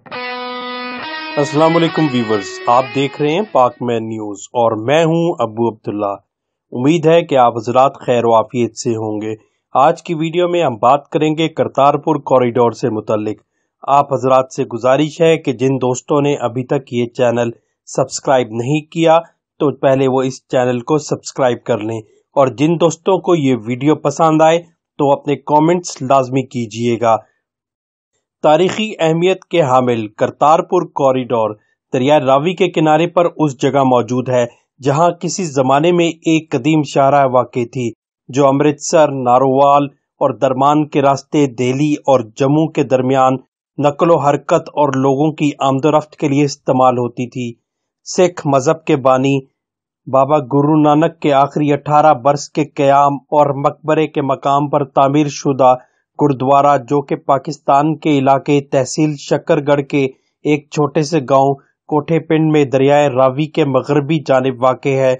السلام علیکم ویورز، آپ دیکھ رہے ہیں پاک مین نیوز اور میں ہوں ابو عبداللہ۔ امید ہے کہ آپ حضرات خیر و عافیت سے ہوں گے۔ آج کی ویڈیو میں ہم بات کریں گے کرتارپور کوریڈور سے متعلق۔ آپ حضرات سے گزارش ہے کہ جن دوستوں نے ابھی تک یہ چینل سبسکرائب نہیں کیا تو پہلے وہ اس چینل کو سبسکرائب کر لیں، اور جن دوستوں کو یہ ویڈیو پسند آئے تو اپنے کامنٹس لازمی کیجئے گا۔ تاریخی اہمیت کے حامل کرتارپور کوریڈور دریائے راوی کے کنارے پر اس جگہ موجود ہے جہاں کسی زمانے میں ایک قدیم شاہراہ واقع تھی، جو امرتسر، نارووال اور درمان کے راستے دہلی اور جموں کے درمیان نقل و حرکت اور لوگوں کی آمد و رفت کے لیے استعمال ہوتی تھی۔ سکھ مذہب کے بانی بابا گرو نانک کے آخری 18 برس کے قیام اور مقبرے کے مقام پر تعمیر شدہ گردوارہ، جو کہ پاکستان کے علاقے تحصیل شکر گڑھ کے ایک چھوٹے سے گاؤں کوٹھے پنڈ میں دریائے راوی کے مغربی جانب واقع ہے،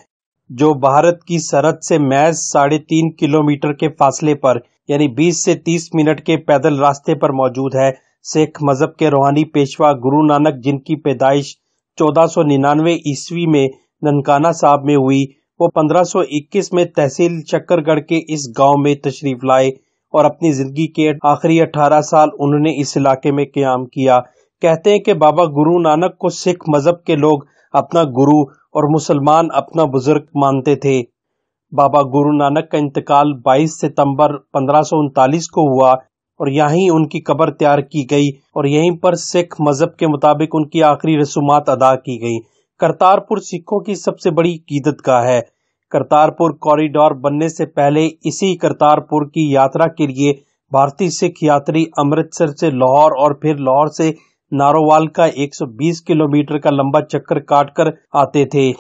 جو بھارت کی سرحد سے محض 3.5 کلومیٹر کے فاصلے پر یعنی 20 سے 30 منٹ کے پیدل راستے پر موجود ہے۔ سکھ مذہب کے روحانی پیشوا گرو نانک، جن کی پیدائش 1499 عیسوی میں ننکانہ صاحب میں ہوئی، وہ 1521 میں تحصیل شکر گڑھ کے اس گاؤں میں تشریف لائے اور اپنی زندگی کے آخری 18 سال انہوں نے اس علاقے میں قیام کیا۔ کہتے ہیں کہ بابا گرو نانک کو سکھ مذہب کے لوگ اپنا گرو اور مسلمان اپنا بزرگ مانتے تھے۔ بابا گرو نانک کا انتقال 22 ستمبر 1539 کو ہوا اور یہیں ان کی قبر تیار کی گئی اور یہیں پر سکھ مذہب کے مطابق ان کی آخری رسومات ادا کی گئیں۔ کرتارپور سکھوں کی سب سے بڑی عقیدت گاہ ہے۔ کرتارپور کوریڈور بننے سے پہلے اسی کرتارپور کی یاترا کے لیے بھارتی سکھ یاتری امرتسر سے لاہور اور پھر لاہور سے نارووال کا 120 کلومیٹر کا لمبا چکر کاٹ کر آتے تھے۔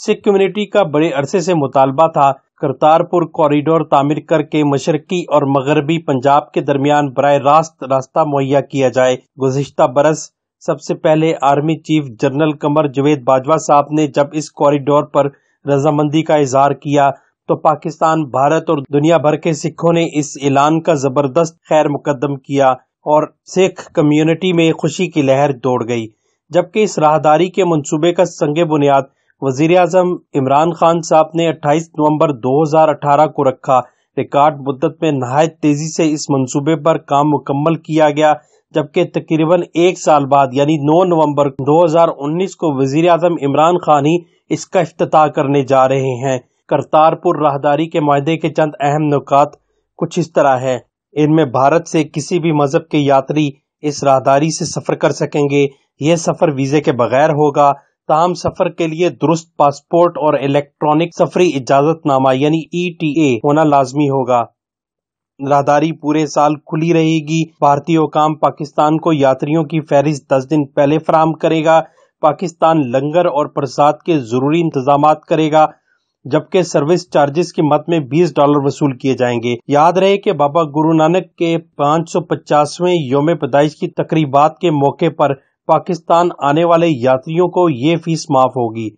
سکھ کمیونٹی کا بڑے عرصے سے مطالبہ تھا کرتارپور کوریڈور تعمیر کر کے مشرقی اور مغربی پنجاب کے درمیان براہ راست راستہ مہیا کیا جائے۔ گزشتہ برس سب سے پہلے army chief general Qamar Javed Bajwa صاحب نے جب اس کوریڈور پر رضامندی کا اظہار کیا تو پاکستان، بھارت اور دنیا بھر کے سکھوں نے اس اعلان کا زبردست خیر مقدم کیا اور سکھ کمیونٹی میں خوشی کی لہر دوڑ گئی۔ جبکہ اس راہداری کے منصوبے کا سنگ بنیاد وزیر اعظم عمران خان صاحب نے 28 نومبر 2018 کو رکھا۔ ریکارڈ مدت میں نہایت تیزی سے اس منصوبے پر کام مکمل کیا گیا، جبکہ تقریباً ایک سال بعد یعنی 9 نومبر 2019 کو وزیر اعظم عمران خان ہی اس کا افتتاح کرنے جا رہے ہیں۔ کرتارپور راہداری کے معاہدے کے چند اہم نکات کچھ اس طرح ہیں۔ ان میں بھارت سے کسی بھی مذہب کے یاتری اس راہداری سے سفر کر سکیں گے۔ یہ سفر ویزے کے بغیر ہوگا، تاہم سفر کے لیے درست پاسپورٹ اور الیکٹرانک سفری اجازت نامہ یعنی ETA ہونا لازمی ہوگا۔ راہداری پورے سال کھلی رہے گی۔ بھارتی حکام پاکستان کو یاتریوں کی فہرست 10 دن پہلے فراہم کرے گا۔ پاکستان لنگر اور پرساد کے ضروری انتظامات کرے گا، جبکہ سروس چارجز کی مد میں $20 وصول کیے جائیں گے۔ یاد رہے کہ بابا گرو نانک کے 550ویں یوم پیدائش کی تقریبات کے موقع پر پاکستان آنے والے یاتریوں کو یہ فیس معاف ہوگی،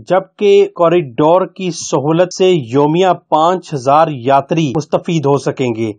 جبکہ کوریڈور کی سہولت سے یومیہ 5000 یاتری مستفید ہو سکیں گے۔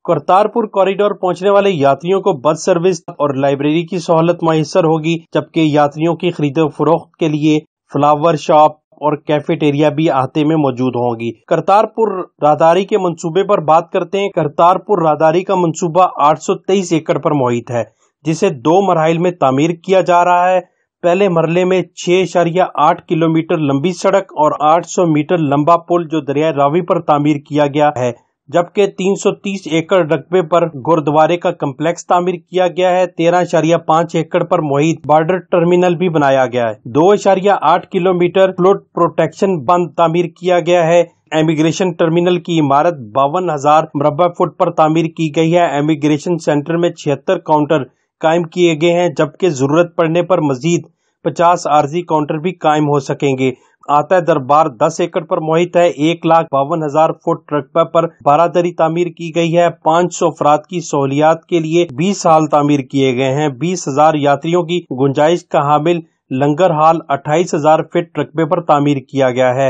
کرتارپور کوریڈور پہنچنے والے یاتریوں کو بس سروس اور لائبریری کی سہولت میسر ہوگی، جبکہ یاتریوں کی خرید و فروخت کے لیے فلاور شاپ اور کیفیٹیریا بھی احاطے میں موجود ہوں گی۔ کرتارپور راہداری کے منصوبے پر بات کرتے ہیں۔ کرتارپور راہداری کا منصوبہ 823 ایکڑ پر محیط ہے، جسے 2 مراحل میں تعمیر کیا جا رہا ہے۔ پہلے مرحلے میں 6.8 کلومیٹر لمبی سڑک اور 800 میٹر لمبا پل جو دریائے راوی پر تعمیر کیا گیا ہے، جبکہ 330 ایکڑ رقبے پر گردوارے کا کمپلیکس تعمیر کیا گیا ہے۔ 13.5 ایکڑ پر محیط بارڈر ٹرمینل بھی بنایا گیا ہے۔ 2.8 کلومیٹر فلوڈ پروٹیکشن بند تعمیر کیا گیا ہے۔ امیگریشن ٹرمینل کی عمارت 52,000 مربع فٹ پر تعمیر کی گئی ہے۔ امیگریشن سینٹر میں 76 کاؤنٹر قائم کیے گئے ہیں، جبکہ ضرورت پڑنے پر مزید 50 عارضی کاؤنٹر بھی قائم ہو سکیں گے۔ آتا دربار 10 ایکڑ پر محیط ہے۔ 1,52,000 فٹ رقبہ پر 12 دری تعمیر کی گئی ہے۔ 500 افراد کی سہولیات کے لیے 20 ہال تعمیر کیے گئے ہیں۔ 20,000 یاتریوں کی گنجائش کا حامل لنگر ہال 28,000 فٹ رقبے پر تعمیر کیا گیا ہے۔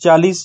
40